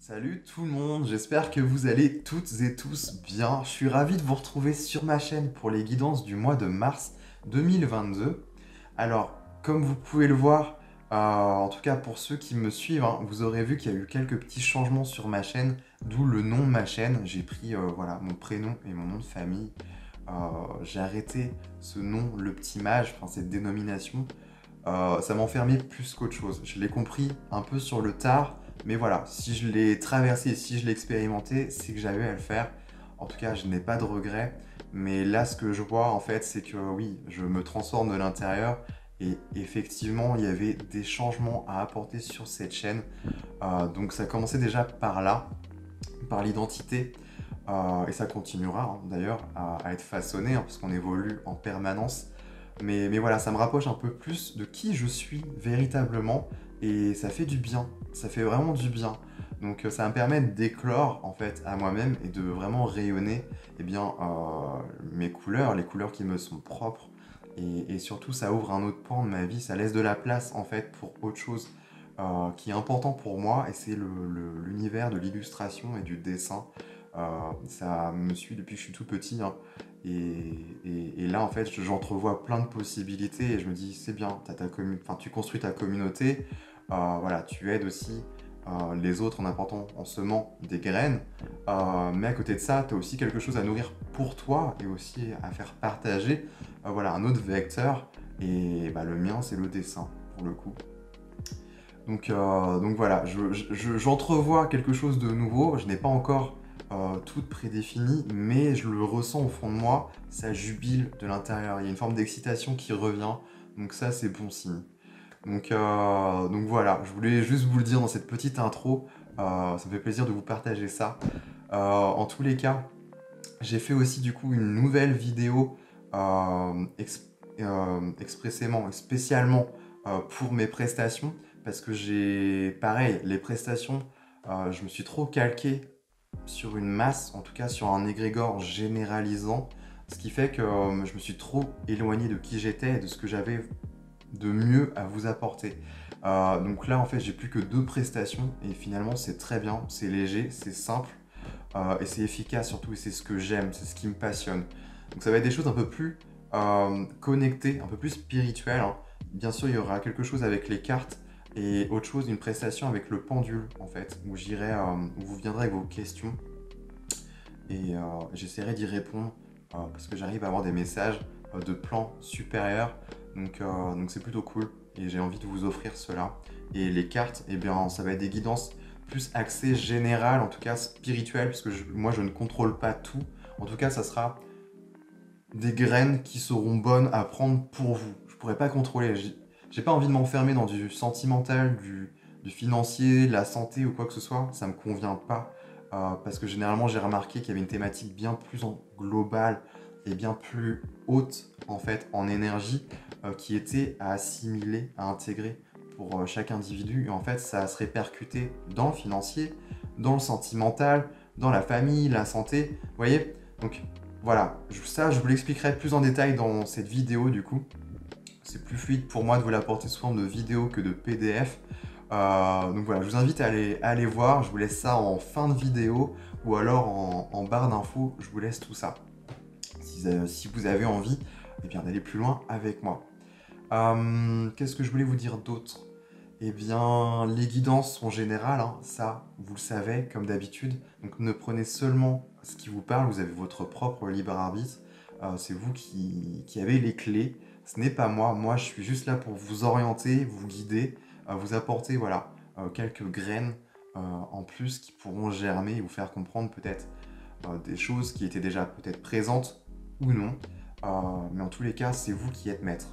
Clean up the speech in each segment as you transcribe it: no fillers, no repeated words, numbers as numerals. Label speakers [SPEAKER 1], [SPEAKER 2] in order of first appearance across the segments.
[SPEAKER 1] Salut tout le monde, j'espère que vous allez toutes et tous bien. Je suis ravi de vous retrouver sur ma chaîne pour les guidances du mois de mars 2022. Alors, comme vous pouvez le voir, en tout cas pour ceux qui me suivent, hein, vous aurez vu qu'il y a eu quelques petits changements sur ma chaîne, d'où le nom de ma chaîne. J'ai pris voilà, mon prénom et mon nom de famille. Euh, j'ai arrêté ce nom, le petit mage, enfin cette dénomination. Ça m'enfermait plus qu'autre chose. Je l'ai compris un peu sur le tard, mais voilà, si je l'ai traversé et si je l'ai expérimenté, c'est que j'avais à le faire. En tout cas, je n'ai pas de regrets. Mais là, ce que je vois, en fait, c'est que oui, je me transforme de l'intérieur. Et effectivement, il y avait des changements à apporter sur cette chaîne. Donc ça commençait déjà par là, par l'identité. Et ça continuera d'ailleurs à être façonné, parce qu'on évolue en permanence. Mais voilà, ça me rapproche un peu plus de qui je suis véritablement et ça fait du bien, ça fait vraiment du bien. Donc ça me permet d'éclore en fait à moi-même et de vraiment rayonner eh bien, mes couleurs, les couleurs qui me sont propres. Et surtout, ça ouvre un autre pan de ma vie, ça laisse de la place en fait pour autre chose qui est important pour moi et c'est l'univers de l'illustration et du dessin. Ça me suit depuis que je suis tout petit, hein. Et là, en fait, j'entrevois plein de possibilités et je me dis, c'est bien, enfin, tu construis ta communauté, voilà, tu aides aussi les autres en apportant, en semant des graines. Mais à côté de ça, tu as aussi quelque chose à nourrir pour toi et aussi à faire partager, voilà, un autre vecteur. Et bah, le mien, c'est le dessin, pour le coup. Donc voilà, j'entrevois quelque chose de nouveau. Je n'ai pas encore tout prédéfini, mais je le ressens au fond de moi. Ça jubile de l'intérieur. Il y a une forme d'excitation qui revient. Donc ça, c'est bon signe. Donc voilà, je voulais juste vous le dire dans cette petite intro. Ça me fait plaisir de vous partager ça. En tous les cas, j'ai fait aussi du coup une nouvelle vidéo expressément, spécialement pour mes prestations parce que j'ai, pareil, les prestations, je me suis trop calqué sur une masse, en tout cas sur un égrégore généralisant, ce qui fait que je me suis trop éloigné de qui j'étais et de ce que j'avais de mieux à vous apporter. Donc là, en fait, j'ai plus que 2 prestations et finalement, c'est très bien, c'est léger, c'est simple et c'est efficace surtout et c'est ce que j'aime, c'est ce qui me passionne. Donc ça va être des choses un peu plus connectées, un peu plus spirituelles, hein. Bien sûr, il y aura quelque chose avec les cartes et autre chose, une prestation avec le pendule en fait, où où vous viendrez avec vos questions et j'essaierai d'y répondre parce que j'arrive à avoir des messages de plans supérieurs. Donc c'est plutôt cool et j'ai envie de vous offrir cela. Et les cartes, eh bien, ça va être des guidances plus axées générales, en tout cas spirituelles, puisque moi je ne contrôle pas tout. En tout cas, ça sera des graines qui seront bonnes à prendre pour vous. Je pourrais pas contrôler. J'ai pas envie de m'enfermer dans du sentimental, du financier, la santé ou quoi que ce soit. Ça me convient pas. Parce que généralement, j'ai remarqué qu'il y avait une thématique bien plus globale et bien plus haute en fait en énergie qui était à assimiler, à intégrer pour chaque individu. Et en fait, ça se répercutait dans le financier, dans le sentimental, dans la famille, la santé. Vous voyez? Donc voilà, ça je vous l'expliquerai plus en détail dans cette vidéo du coup. C'est plus fluide pour moi de vous l'apporter sous forme de vidéo que de PDF. Donc voilà, je vous invite à aller voir. Je vous laisse ça en fin de vidéo ou alors en barre d'infos. Je vous laisse tout ça. Si vous avez envie eh bien, d'aller plus loin avec moi. Qu'est-ce que je voulais vous dire d'autre? Eh bien, les guidances sont générales, hein, ça, vous le savez, comme d'habitude. Donc ne prenez seulement ce qui vous parle, vous avez votre propre libre arbitre. C'est vous qui avez les clés. Ce n'est pas moi. Moi, je suis juste là pour vous orienter, vous guider, vous apporter voilà, quelques graines en plus qui pourront germer et vous faire comprendre peut-être des choses qui étaient déjà peut-être présentes ou non. Mais en tous les cas, c'est vous qui êtes maître.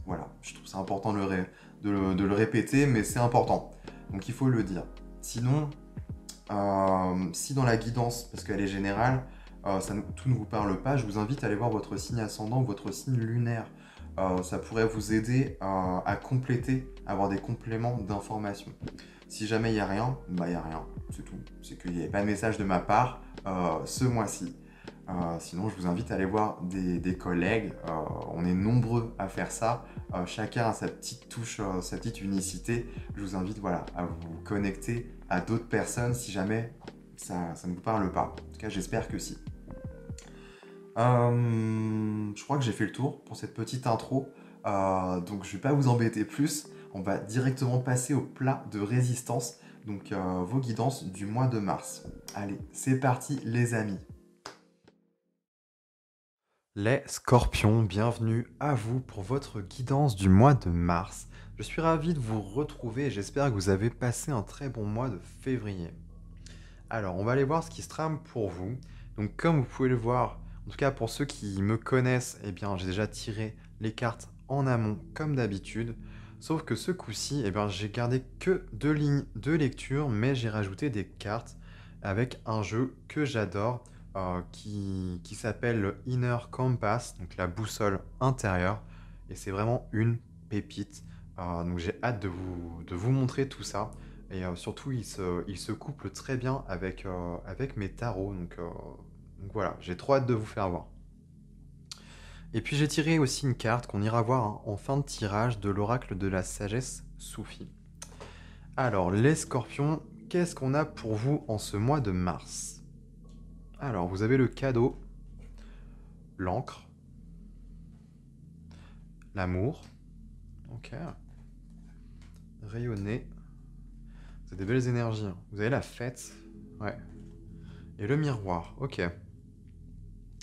[SPEAKER 1] Voilà, je trouve ça important de le répéter, mais c'est important. Donc il faut le dire. Sinon, si dans la guidance, parce qu'elle est générale, tout ne vous parle pas, je vous invite à aller voir votre signe ascendant ou votre signe lunaire. Ça pourrait vous aider à compléter, à avoir des compléments d'informations. Si jamais il n'y a rien, bah il n'y a rien, c'est tout. C'est qu'il n'y a pas de message de ma part ce mois-ci. Sinon, je vous invite à aller voir des collègues. On est nombreux à faire ça. Chacun a sa petite touche, sa petite unicité. Je vous invite voilà, à vous connecter à d'autres personnes si jamais ça ne vous parle pas. En tout cas, j'espère que si. Je crois que j'ai fait le tour pour cette petite intro. Donc, je ne vais pas vous embêter plus. On va directement passer au plat de résistance. Donc, vos guidances du mois de mars. Allez, c'est parti, les amis. Les scorpions, bienvenue à vous pour votre guidance du mois de mars. Je suis ravi de vous retrouver et j'espère que vous avez passé un très bon mois de février. Alors, on va aller voir ce qui se trame pour vous. Donc, comme vous pouvez le voir, en tout cas pour ceux qui me connaissent, eh bien, j'ai déjà tiré les cartes en amont comme d'habitude. Sauf que ce coup-ci, eh bien, j'ai gardé que 2 lignes de lecture, mais j'ai rajouté des cartes avec un jeu que j'adore, qui s'appelle le Inner Compass, donc la boussole intérieure. Et c'est vraiment une pépite. Donc j'ai hâte de vous montrer tout ça. Et surtout, il se couple très bien avec mes tarots. Donc voilà, j'ai trop hâte de vous faire voir. Et puis j'ai tiré aussi une carte qu'on ira voir hein, en fin de tirage de l'oracle de la sagesse soufie. Alors, les scorpions, qu'est-ce qu'on a pour vous en ce mois de mars? Alors, vous avez le cadeau, l'encre, l'amour, ok, rayonner, c'est des belles énergies, hein. Vous avez la fête, ouais, et le miroir, ok,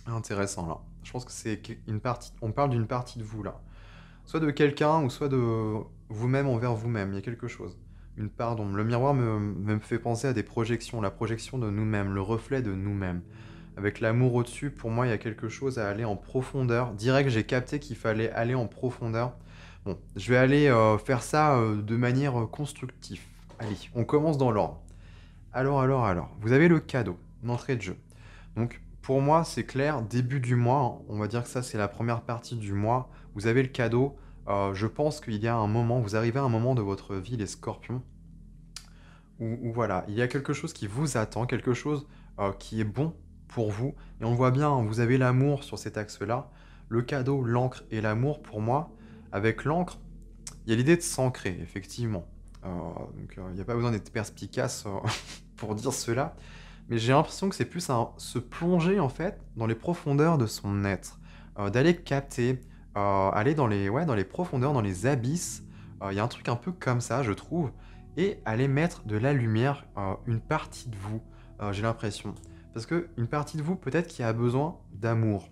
[SPEAKER 1] intéressant là. Je pense que c'est une partie, on parle d'une partie de vous là. Soit de quelqu'un ou soit de vous-même envers vous-même, il y a quelque chose. Une pardon. Le miroir me fait penser à des projections, la projection de nous-mêmes, le reflet de nous-mêmes. Avec l'amour au-dessus, pour moi, il y a quelque chose à aller en profondeur. Direct, j'ai capté qu'il fallait aller en profondeur. Bon, je vais aller faire ça de manière constructive. Allez, on commence dans l'ordre. Alors, vous avez le cadeau, l'entrée de jeu. Donc, pour moi, c'est clair, début du mois, hein, on va dire que ça, c'est la première partie du mois. Vous avez le cadeau. Je pense qu'il y a un moment, vous arrivez à un moment de votre vie, les scorpions, où voilà, il y a quelque chose qui vous attend, quelque chose qui est bon pour vous. Et on voit bien, hein, vous avez l'amour sur cet axe-là. Le cadeau, l'encre et l'amour, pour moi, avec l'encre, il y a l'idée de s'ancrer, effectivement. Donc, il n'y a pas besoin d'être perspicace pour dire cela. Mais j'ai l'impression que c'est plus se plonger, en fait, dans les profondeurs de son être. D'aller capter, aller dans les profondeurs, dans les abysses. Il y a un truc un peu comme ça, je trouve. Et aller mettre de la lumière, une partie de vous, j'ai l'impression. Parce qu'une partie de vous, peut-être, qui a besoin d'amour.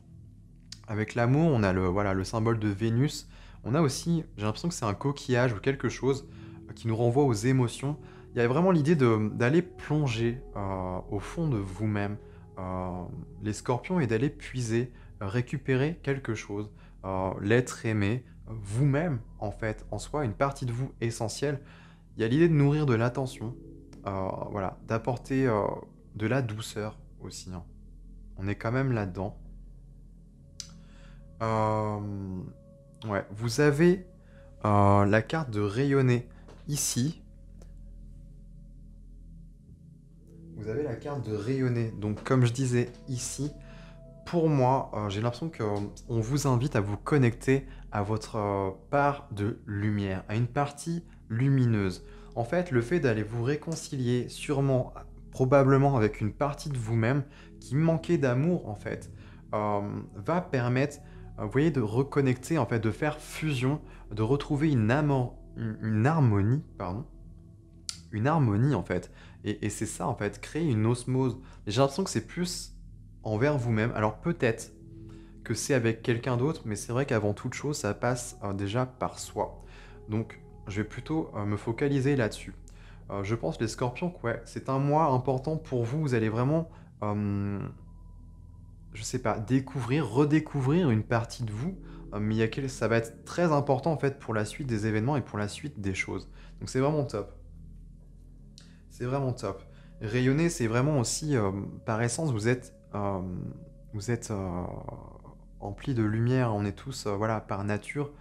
[SPEAKER 1] Avec l'amour, on a le symbole de Vénus. On a aussi, j'ai l'impression que c'est un coquillage ou quelque chose qui nous renvoie aux émotions. Il y a vraiment l'idée d'aller plonger au fond de vous-même, les scorpions, et d'aller puiser, récupérer quelque chose, l'être aimé, vous-même, en fait, en soi, une partie de vous essentielle. Il y a l'idée de nourrir de l'attention, voilà, d'apporter de la douceur aussi, hein. On est quand même là-dedans. Euh, ouais, vous avez la carte de rayonner ici. Vous avez la carte de rayonner. Donc, comme je disais ici, pour moi, j'ai l'impression qu'on vous invite à vous connecter à votre part de lumière, à une partie lumineuse. En fait, le fait d'aller vous réconcilier sûrement, probablement avec une partie de vous-même qui manquait d'amour, en fait, va permettre, vous voyez, de reconnecter, en fait, de faire fusion, de retrouver une harmonie, pardon, une harmonie en fait. Et c'est ça en fait, créer une osmose. Et j'ai l'impression que c'est plus envers vous-même. Alors peut-être que c'est avec quelqu'un d'autre, mais c'est vrai qu'avant toute chose, ça passe déjà par soi. Donc je vais plutôt me focaliser là-dessus. Je pense les scorpions, que, ouais, c'est un mois important pour vous. Vous allez vraiment, je sais pas, découvrir, redécouvrir une partie de vous. Mais ça va être très important en fait pour la suite des événements et pour la suite des choses. Donc c'est vraiment top. C'est vraiment top. Rayonner, c'est vraiment aussi, par essence, vous êtes empli de lumière. On est tous, voilà, par nature,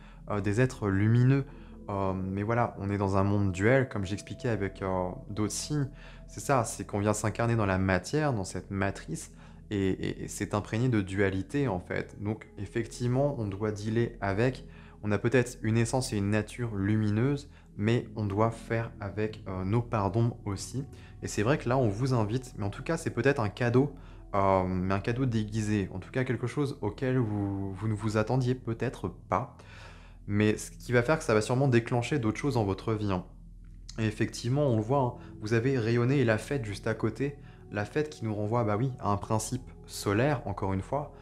[SPEAKER 1] des êtres lumineux. Mais voilà, on est dans un monde duel, comme j'expliquais avec d'autres signes. C'est ça, c'est qu'on vient s'incarner dans la matière, dans cette matrice. et c'est imprégné de dualité, en fait. Donc effectivement, on doit dealer avec. On a peut-être une essence et une nature lumineuse, mais on doit faire avec, nos parts d'ombre aussi. Et c'est vrai que là, on vous invite, mais en tout cas, c'est peut-être un cadeau, mais un cadeau déguisé. En tout cas, quelque chose auquel vous ne vous attendiez peut-être pas. Mais ce qui va faire que ça va sûrement déclencher d'autres choses dans votre vie, hein. Et effectivement, on le voit, hein, vous avez rayonné et la fête juste à côté. La fête qui nous renvoie, bah oui, à un principe solaire, encore une fois.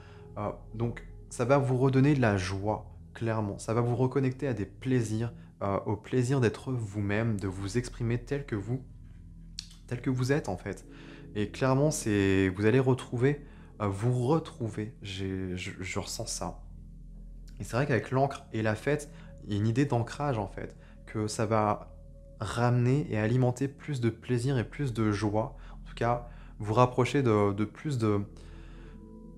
[SPEAKER 1] Donc, ça va vous redonner de la joie, clairement. Ça va vous reconnecter à des plaisirs, au plaisir d'être vous-même, de vous exprimer tel que vous êtes, en fait. Et clairement, vous allez retrouver, vous retrouver. Je ressens ça. Et c'est vrai qu'avec l'encre et la fête, il y a une idée d'ancrage en fait, que ça va ramener et alimenter plus de plaisir et plus de joie. En tout cas, vous rapprocher de plus de,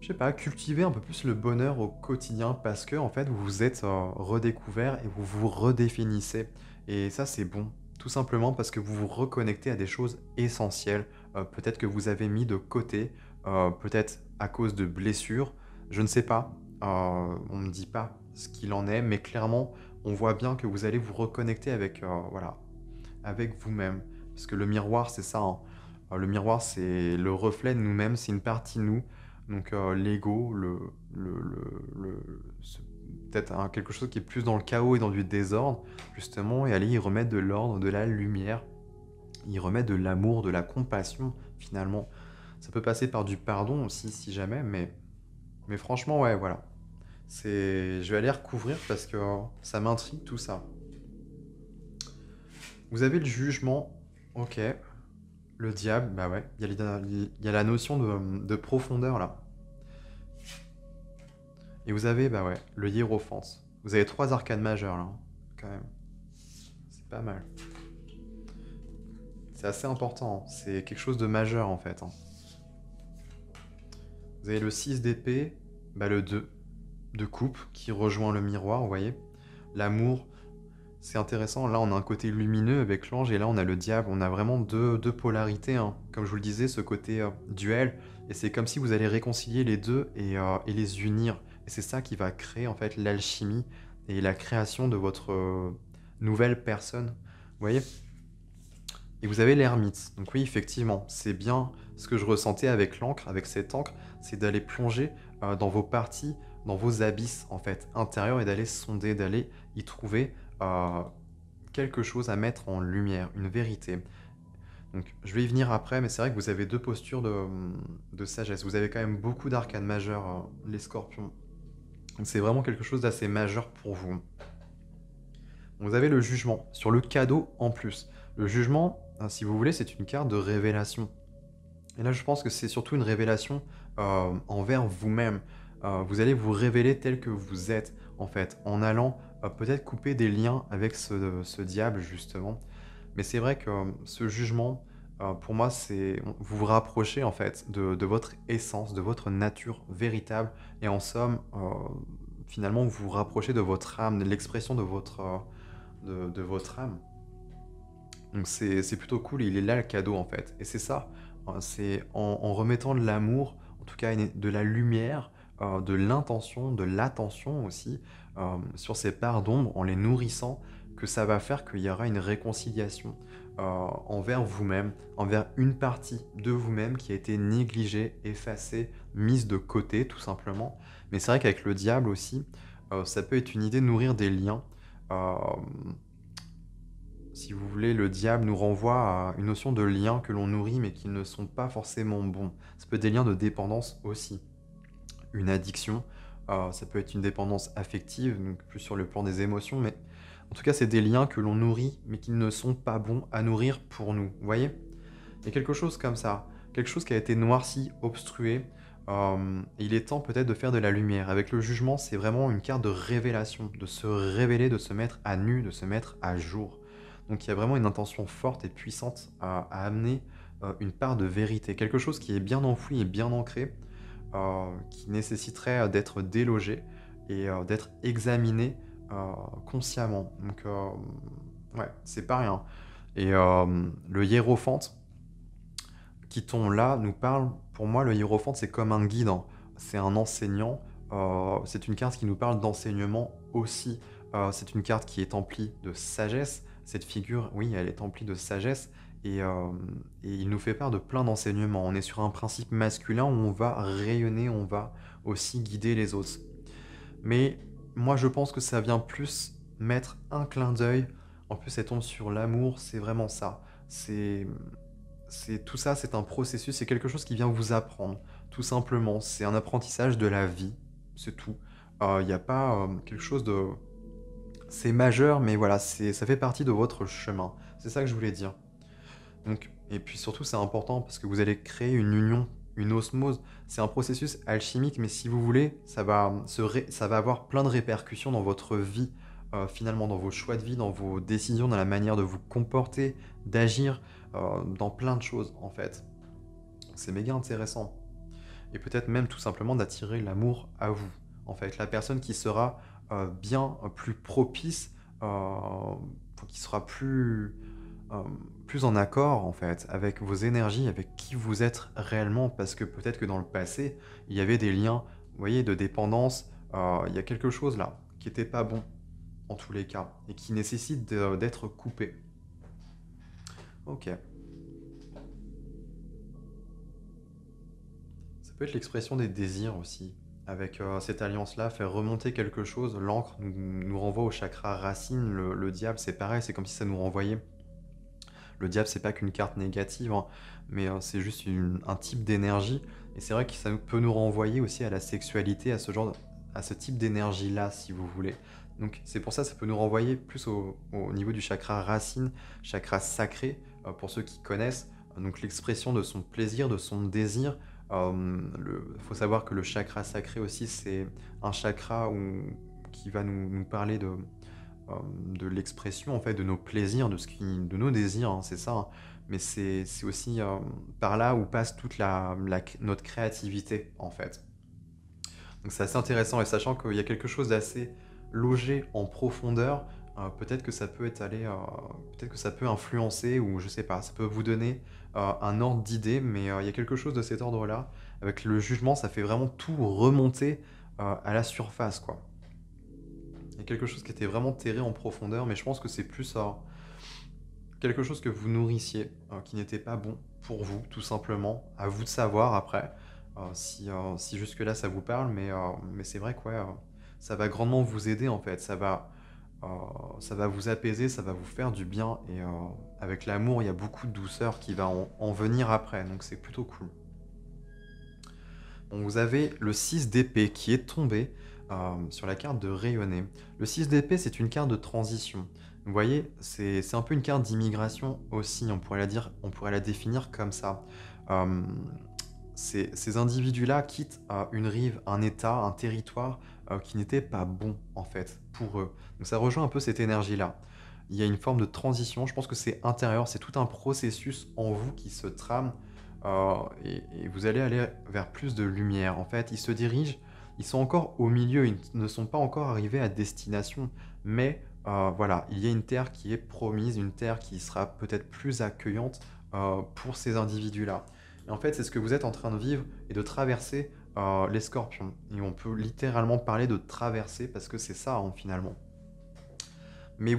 [SPEAKER 1] je sais pas, cultiver un peu plus le bonheur au quotidien parce que en fait, vous vous êtes redécouvert et vous vous redéfinissez. Et ça, c'est bon. Tout simplement parce que vous vous reconnectez à des choses essentielles, peut-être que vous avez mis de côté, peut-être à cause de blessures, je ne sais pas. On ne me dit pas ce qu'il en est, mais clairement, on voit bien que vous allez vous reconnecter avec, voilà, avec vous-même. Parce que le miroir, c'est ça, hein. Le miroir, c'est le reflet de nous-mêmes, c'est une partie de nous. Donc l'ego, peut-être quelque chose qui est plus dans le chaos et dans du désordre, justement, et aller y remettre de l'ordre, de la lumière, y remettre de l'amour, de la compassion, finalement. Ça peut passer par du pardon aussi, si jamais, mais franchement, ouais, voilà. Je vais aller recouvrir parce que ça m'intrigue tout ça. Vous avez le jugement, ok. Le diable, bah ouais. Il y a la notion de profondeur là. Et vous avez, bah ouais, le hiérophante. Vous avez 3 arcanes majeures là, hein, quand même. C'est pas mal. C'est assez important, hein. C'est quelque chose de majeur en fait, hein. Vous avez le 6 d'épée, bah le 2 de coupe qui rejoint le miroir, vous voyez. L'amour, c'est intéressant. Là, on a un côté lumineux avec l'ange et là, on a le diable. On a vraiment deux polarités, hein. Comme je vous le disais, ce côté duel. Et c'est comme si vous allez réconcilier les deux et les unir. Et c'est ça qui va créer en fait l'alchimie et la création de votre nouvelle personne. Vous voyez? Et vous avez l'ermite. Donc oui, effectivement, c'est bien ce que je ressentais avec l'encre, avec cette encre, c'est d'aller plonger dans vos parties, dans vos abysses en fait intérieurs et d'aller sonder, d'aller y trouver quelque chose à mettre en lumière, une vérité. Donc je vais y venir après, mais c'est vrai que vous avez deux postures de sagesse. Vous avez quand même beaucoup d'arcanes majeures, les scorpions. Donc c'est vraiment quelque chose d'assez majeur pour vous. Vous avez le jugement, sur le cadeau en plus. Le jugement, si vous voulez, c'est une carte de révélation. Et là, je pense que c'est surtout une révélation envers vous-même. Vous allez vous révéler tel que vous êtes, en fait, en allant peut-être couper des liens avec ce diable, justement. Mais c'est vrai que ce jugement, pour moi, vous vous rapprochez, en fait, de votre essence, de votre nature véritable. Et en somme, finalement, vous vous rapprochez de votre âme, de l'expression de votre âme. Donc c'est plutôt cool, et il est là le cadeau en fait. Et c'est ça, c'est en remettant de l'amour, en tout cas de la lumière, de l'intention, de l'attention aussi, sur ces parts d'ombre, en les nourrissant, que ça va faire qu'il y aura une réconciliation envers vous-même, envers une partie de vous-même qui a été négligée, effacée, mise de côté tout simplement. Mais c'est vrai qu'avec le diable aussi, ça peut être une idée de nourrir des liens. euh, si vous voulez, le diable nous renvoie à une notion de liens que l'on nourrit mais qui ne sont pas forcément bons. Ça peut être des liens de dépendance aussi. Une addiction, ça peut être une dépendance affective, donc plus sur le plan des émotions, mais en tout cas, c'est des liens que l'on nourrit mais qui ne sont pas bons à nourrir pour nous. Vous voyez? Il y a quelque chose comme ça, quelque chose qui a été noirci, obstrué, et il est temps peut-être de faire de la lumière. Avec le jugement, c'est vraiment une carte de révélation, de se révéler, de se mettre à nu, de se mettre à jour. Donc il y a vraiment une intention forte et puissante à amener une part de vérité, quelque chose qui est bien enfoui et bien ancré, qui nécessiterait d'être délogé et d'être examiné consciemment. Donc ouais, c'est pas rien. Et le hiérophante, qui tombe là, nous parle pour moi, le hiérophante, c'est comme un guide, hein. C'est un enseignant. C'est une carte qui nous parle d'enseignement aussi. C'est une carte qui est emplie de sagesse. Cette figure, oui, elle est emplie de sagesse. Et il nous fait part de plein d'enseignements. On est sur un principe masculin où on va rayonner, on va aussi guider les autres. Mais moi, je pense que ça vient plus mettre un clin d'œil. En plus, elle tombe sur l'amour, c'est vraiment ça. C'est tout ça, c'est un processus, c'est quelque chose qui vient vous apprendre, tout simplement. C'est un apprentissage de la vie, c'est tout. Il n'y a pas quelque chose de... C'est majeur, mais voilà, ça fait partie de votre chemin. C'est ça que je voulais dire. Donc, et puis surtout, c'est important parce que vous allez créer une union, une osmose. C'est un processus alchimique, mais si vous voulez, ça va avoir plein de répercussions dans votre vie, finalement, dans vos choix de vie, dans vos décisions, dans la manière de vous comporter, d'agir, dans plein de choses, en fait. C'est méga intéressant. Et peut-être même tout simplement d'attirer l'amour à vous. En fait, la personne qui sera bien plus propice, qui sera euh, plus en accord en fait avec vos énergies, avec qui vous êtes réellement, parce que peut-être que dans le passé, il y avait des liens, vous voyez, de dépendance. Il y a quelque chose là qui n'était pas bon en tous les cas et qui nécessite d'être coupé. Ok. Ça peut être l'expression des désirs aussi. Avec cette alliance-là, faire remonter quelque chose, l'encre nous renvoie au chakra racine, le diable c'est pareil, c'est comme si ça nous renvoyait. Le diable c'est pas qu'une carte négative, hein, mais c'est juste un type d'énergie, et c'est vrai que ça peut nous renvoyer aussi à la sexualité, à ce type d'énergie-là si vous voulez. Donc c'est pour ça ça peut nous renvoyer plus au niveau du chakra racine, chakra sacré, pour ceux qui connaissent, donc l'expression de son plaisir, de son désir. Il faut savoir que le chakra sacré aussi, c'est un chakra qui va nous parler de l'expression en fait, de nos plaisirs, de nos désirs, hein, c'est ça, hein. Mais c'est aussi par là où passe toute notre créativité en fait. Donc c'est assez intéressant et sachant qu'il y a quelque chose d'assez logé en profondeur, peut-être que ça peut peut-être que ça peut influencer ou je sais pas, ça peut vous donner un ordre d'idée, mais il y a quelque chose de cet ordre-là. Avec le jugement, ça fait vraiment tout remonter à la surface, quoi. Il y a quelque chose qui était vraiment terré en profondeur, mais je pense que c'est plus quelque chose que vous nourrissiez, qui n'était pas bon pour vous, tout simplement. À vous de savoir après, si jusque-là ça vous parle, mais c'est vrai que ouais, ça va grandement vous aider en fait. Euh, ça va vous apaiser, ça va vous faire du bien. Et avec l'amour, il y a beaucoup de douceur qui va en venir après, donc c'est plutôt cool. Bon, vous avez le 6 d'épée qui est tombé sur la carte de rayonner. Le 6 d'épée, c'est une carte de transition. Vous voyez, c'est un peu une carte d'immigration aussi, on pourrait la définir comme ça. Euh, ces individus-là quittent une rive, un état, un territoire qui n'était pas bon en fait pour eux. Donc ça rejoint un peu cette énergie-là. Il y a une forme de transition, je pense que c'est intérieur, c'est tout un processus en vous qui se trame et vous allez aller vers plus de lumière. En fait, ils se dirigent, ils sont encore au milieu, ils ne sont pas encore arrivés à destination, mais voilà, il y a une terre qui est promise, une terre qui sera peut-être plus accueillante pour ces individus-là. Et en fait, c'est ce que vous êtes en train de vivre et de traverser les scorpions. Et on peut littéralement parler de traverser parce que c'est ça, hein, finalement. Mais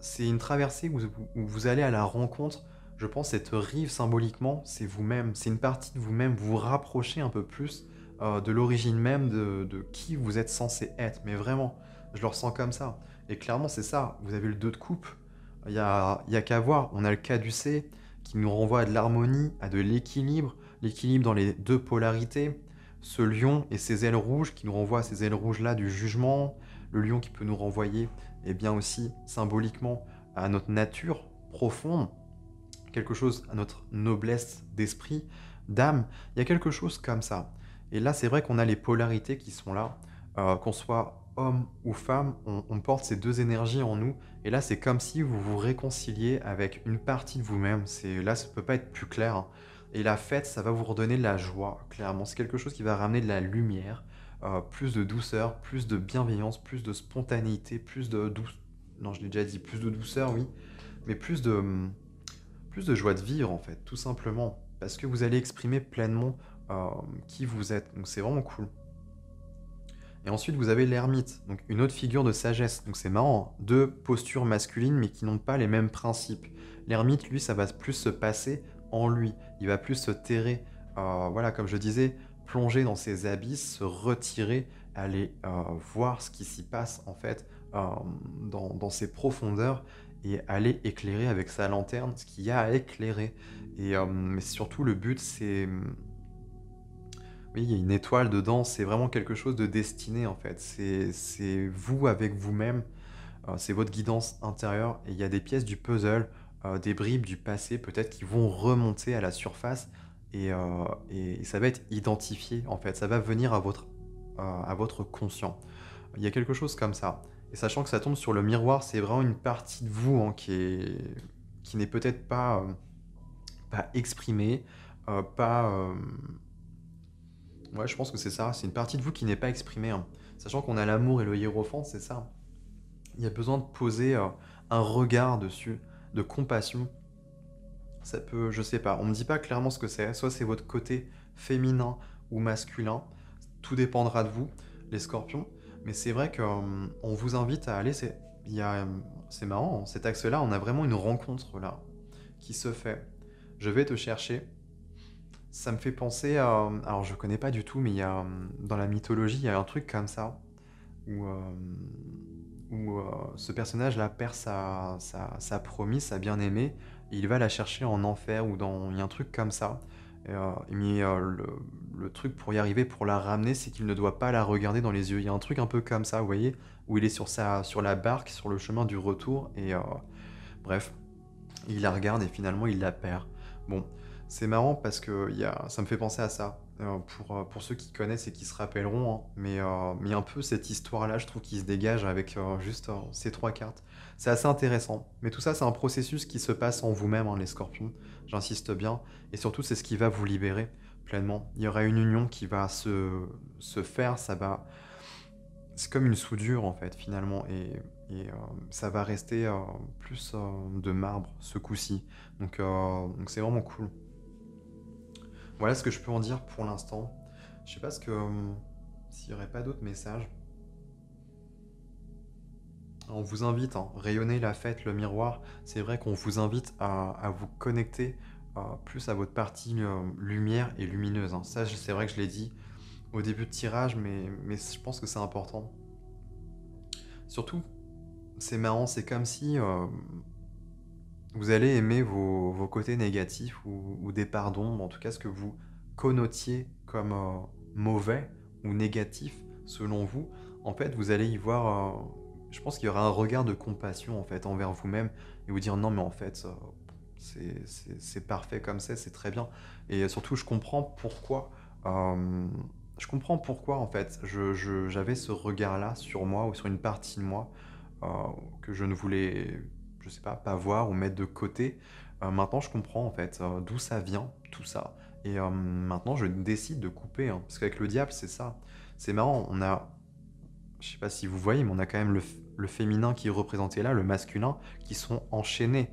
[SPEAKER 1] c'est une traversée où vous allez à la rencontre, je pense, cette rive symboliquement, c'est vous-même, c'est une partie de vous-même, vous vous rapprochez un peu plus de l'origine même de qui vous êtes censé être. Mais vraiment, je le ressens comme ça. Et clairement, c'est ça, vous avez le 2 de coupe, il y a qu'à voir, on a le caducée qui nous renvoie à de l'harmonie, à de l'équilibre, l'équilibre dans les deux polarités, ce lion et ses ailes rouges qui nous renvoient à ces ailes rouges-là du jugement, le lion qui peut nous renvoyer et bien aussi symboliquement à notre nature profonde, quelque chose à notre noblesse d'esprit, d'âme. Il y a quelque chose comme ça. Et là, c'est vrai qu'on a les polarités qui sont là, qu'on soit homme ou femme, on porte ces deux énergies en nous. Et là, c'est comme si vous vous réconciliez avec une partie de vous-même. Là, ça peut pas être plus clair, hein. Et la fête, ça va vous redonner de la joie, clairement. C'est quelque chose qui va ramener de la lumière, plus de douceur, plus de bienveillance, plus de spontanéité, plus de douce. Non, je l'ai déjà dit, plus de douceur, oui, mais plus de joie de vivre, en fait, tout simplement. Parce que vous allez exprimer pleinement qui vous êtes. Donc c'est vraiment cool. Et ensuite, vous avez l'ermite, donc une autre figure de sagesse. Donc c'est marrant, hein, deux postures masculines, mais qui n'ont pas les mêmes principes. L'ermite, lui, ça va plus se passer en lui. Il va plus se terrer, voilà, comme je disais, plonger dans ses abysses, se retirer, aller voir ce qui s'y passe, en fait, dans ses profondeurs, et aller éclairer avec sa lanterne ce qu'il y a à éclairer. Et mais surtout, le but, c'est oui, il y a une étoile dedans, c'est vraiment quelque chose de destiné en fait. C'est vous avec vous-même, c'est votre guidance intérieure et il y a des pièces du puzzle, des bribes du passé peut-être qui vont remonter à la surface et ça va être identifié en fait, ça va venir à votre conscient. Il y a quelque chose comme ça et sachant que ça tombe sur le miroir, c'est vraiment une partie de vous, hein, qui n'est peut-être pas exprimée, pas, ouais, je pense que c'est ça. C'est une partie de vous qui n'est pas exprimée, hein. Sachant qu'on a l'amour et le hiérophant, c'est ça. Il y a besoin de poser un regard dessus, de compassion. Ça peut, je sais pas, on me dit pas clairement ce que c'est. Soit c'est votre côté féminin ou masculin. Tout dépendra de vous, les scorpions. Mais c'est vrai qu'on vous invite à aller. C'est marrant, hein, cet axe-là, on a vraiment une rencontre là qui se fait. Je vais te chercher. Ça me fait penser à... Alors, je connais pas du tout, mais dans la mythologie, il y a un truc comme ça, où, ce personnage-là perd sa promise, sa bien-aimée, et il va la chercher en enfer, ou dans... Il y a un truc comme ça. Mais le truc pour y arriver, pour la ramener, c'est qu'il ne doit pas la regarder dans les yeux. Il y a un truc un peu comme ça, vous voyez, où il est sur la barque, sur le chemin du retour, et bref, il la regarde et finalement il la perd. Bon, c'est marrant parce que ça me fait penser à ça. Pour ceux qui connaissent et qui se rappelleront, hein. Mais un peu cette histoire-là, je trouve qu'il se dégage avec juste ces trois cartes. C'est assez intéressant. Mais tout ça, c'est un processus qui se passe en vous-même, hein, les scorpions. J'insiste bien. Et surtout, c'est ce qui va vous libérer pleinement. Il y aura une union qui va se faire. C'est comme une soudure, en fait, finalement. Et ça va rester plus de marbre ce coup-ci. Donc c'est vraiment cool. Voilà ce que je peux en dire pour l'instant. Je sais pas s'il n'y aurait pas d'autres messages. On vous invite, hein, rayonner la fête, le miroir. C'est vrai qu'on vous invite à vous connecter plus à votre partie lumière et lumineuse, hein. Ça, c'est vrai que je l'ai dit au début de tirage, mais je pense que c'est important. Surtout, c'est marrant, c'est comme si vous allez aimer vos côtés négatifs ou des parts d'ombre, en tout cas ce que vous connotiez comme mauvais ou négatif selon vous. En fait, vous allez y voir, je pense qu'il y aura un regard de compassion en fait envers vous-même et vous dire non mais en fait c'est parfait comme c'est très bien. Et surtout euh, je comprends pourquoi en fait j'avais ce regard-là sur moi ou sur une partie de moi euh, que je ne voulais, je sais pas voir ou mettre de côté. Maintenant, je comprends en fait d'où ça vient, tout ça. Et maintenant, je décide de couper, hein. Parce qu'avec le diable, c'est ça. C'est marrant, je sais pas si vous voyez, mais on a quand même le féminin qui est représenté là, le masculin, qui sont enchaînés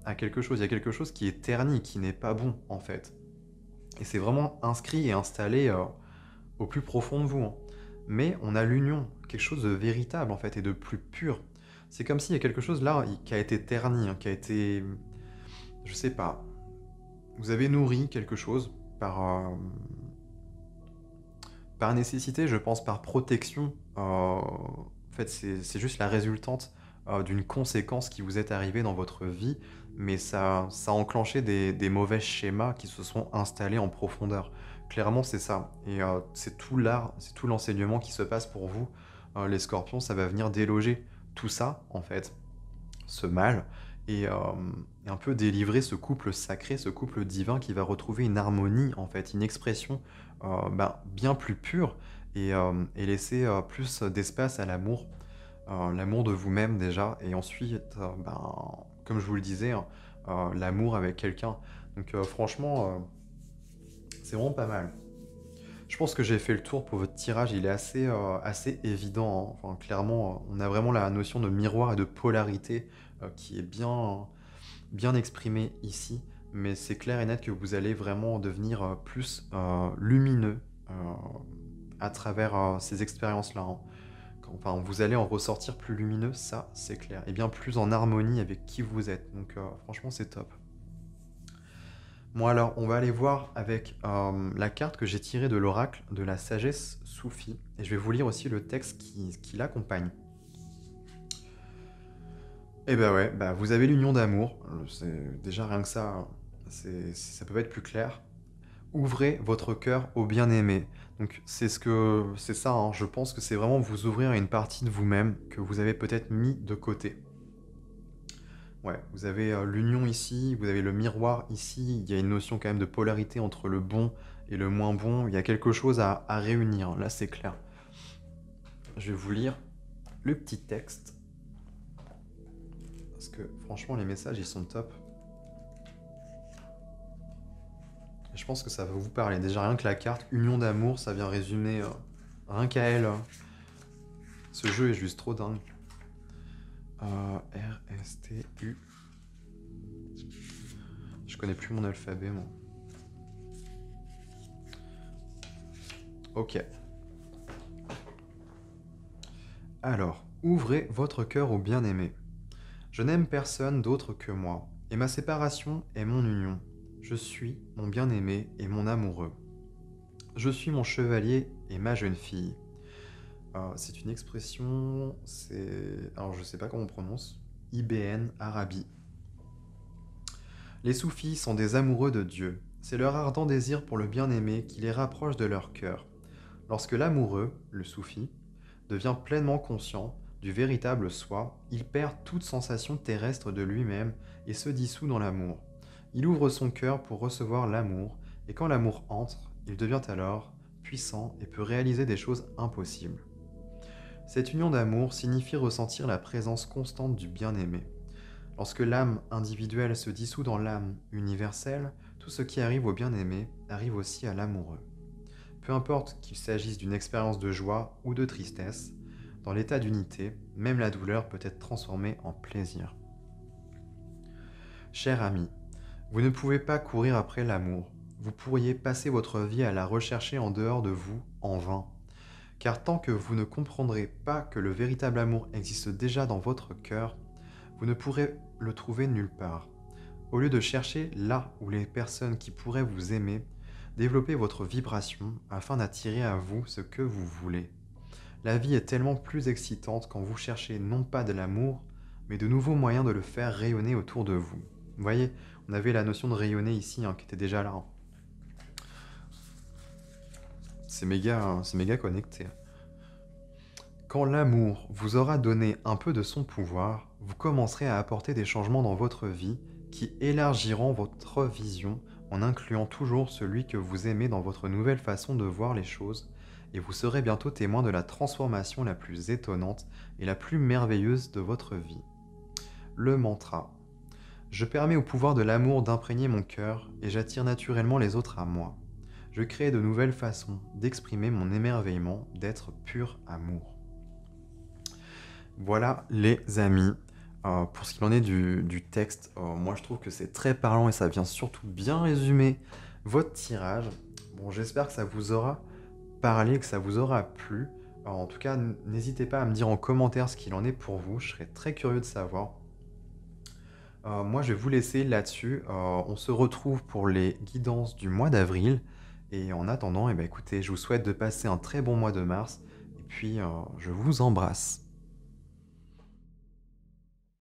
[SPEAKER 1] à quelque chose. Il y a quelque chose qui est terni, qui n'est pas bon en fait. Et c'est vraiment inscrit et installé au plus profond de vous, hein. Mais on a l'union, quelque chose de véritable en fait et de plus pur. C'est comme s'il y a quelque chose là qui a été terni, hein, qui a été, je sais pas, vous avez nourri quelque chose par nécessité, je pense, par protection. En fait, c'est juste la résultante d'une conséquence qui vous est arrivée dans votre vie, mais ça a enclenché des mauvais schémas qui se sont installés en profondeur. Clairement, c'est ça. Et c'est tout l'art, c'est tout l'enseignement qui se passe pour vous, les scorpions. Ça va venir déloger tout ça, en fait, ce mal, et un peu délivrer ce couple sacré, ce couple divin qui va retrouver une harmonie, en fait, une expression bien plus pure et laisser plus d'espace à l'amour, l'amour de vous-même déjà, et ensuite, comme je vous le disais, hein, l'amour avec quelqu'un. Donc franchement, c'est vraiment pas mal. Je pense que j'ai fait le tour pour votre tirage, il est assez évident, hein. Enfin, clairement, on a vraiment la notion de miroir et de polarité qui est bien exprimée ici. mais c'est clair et net que vous allez vraiment devenir plus lumineux euh, à travers ces expériences-là, hein. Enfin, vous allez en ressortir plus lumineux, ça c'est clair, et bien plus en harmonie avec qui vous êtes. Donc franchement, c'est top. Bon alors, on va aller voir avec la carte que j'ai tirée de l'oracle de la sagesse soufie, et je vais vous lire aussi le texte qui l'accompagne. Eh ben ouais, bah vous avez l'union d'amour, c'est déjà rien que ça, ça peut pas être plus clair. Ouvrez votre cœur au bien-aimé. Donc c'est ça, hein, je pense que c'est vraiment vous ouvrir à une partie de vous-même que vous avez peut-être mis de côté. Ouais, vous avez l'union ici, vous avez le miroir ici, il y a une notion quand même de polarité entre le bon et le moins bon, il y a quelque chose à réunir, là c'est clair. Je vais vous lire le petit texte, parce que franchement les messages ils sont top. Et je pense que ça va vous parler. Déjà rien que la carte Union d'amour, ça vient résumer rien qu'à elle. Ce jeu est juste trop dingue. R-S-T-U. Je connais plus mon alphabet, moi. Ok. Alors, ouvrez votre cœur au bien-aimé. Je n'aime personne d'autre que moi, et ma séparation est mon union. Je suis mon bien-aimé et mon amoureux. Je suis mon chevalier et ma jeune fille. C'est une expression, alors je sais pas comment on prononce, Ibn Arabi. Les soufis sont des amoureux de Dieu. C'est leur ardent désir pour le bien-aimé qui les rapproche de leur cœur. Lorsque l'amoureux, le soufi, devient pleinement conscient du véritable soi, il perd toute sensation terrestre de lui-même et se dissout dans l'amour. Il ouvre son cœur pour recevoir l'amour, et quand l'amour entre, il devient alors puissant et peut réaliser des choses impossibles. Cette union d'amour signifie ressentir la présence constante du bien-aimé. Lorsque l'âme individuelle se dissout dans l'âme universelle, tout ce qui arrive au bien-aimé arrive aussi à l'amoureux. Peu importe qu'il s'agisse d'une expérience de joie ou de tristesse, dans l'état d'unité, même la douleur peut être transformée en plaisir. Cher ami, vous ne pouvez pas courir après l'amour. Vous pourriez passer votre vie à la rechercher en dehors de vous, en vain. Car tant que vous ne comprendrez pas que le véritable amour existe déjà dans votre cœur, vous ne pourrez le trouver nulle part. Au lieu de chercher là où les personnes qui pourraient vous aimer, développez votre vibration afin d'attirer à vous ce que vous voulez. La vie est tellement plus excitante quand vous cherchez non pas de l'amour, mais de nouveaux moyens de le faire rayonner autour de vous. Vous voyez, on avait la notion de rayonner ici, qui était déjà là, hein. C'est méga connecté. Quand l'amour vous aura donné un peu de son pouvoir, vous commencerez à apporter des changements dans votre vie qui élargiront votre vision en incluant toujours celui que vous aimez dans votre nouvelle façon de voir les choses, et vous serez bientôt témoin de la transformation la plus étonnante et la plus merveilleuse de votre vie. Le mantra. Je permets au pouvoir de l'amour d'imprégner mon cœur et j'attire naturellement les autres à moi. Je crée de nouvelles façons d'exprimer mon émerveillement d'être pur amour. Voilà les amis, pour ce qu'il en est du texte, moi je trouve que c'est très parlant et ça vient surtout bien résumer votre tirage. Bon, j'espère que ça vous aura parlé, que ça vous aura plu. En tout cas, n'hésitez pas à me dire en commentaire ce qu'il en est pour vous, je serais très curieux de savoir. Moi je vais vous laisser là-dessus, on se retrouve pour les guidances du mois d'avril. Et en attendant, eh ben, écoutez, je vous souhaite de passer un très bon mois de mars. Et puis, je vous embrasse.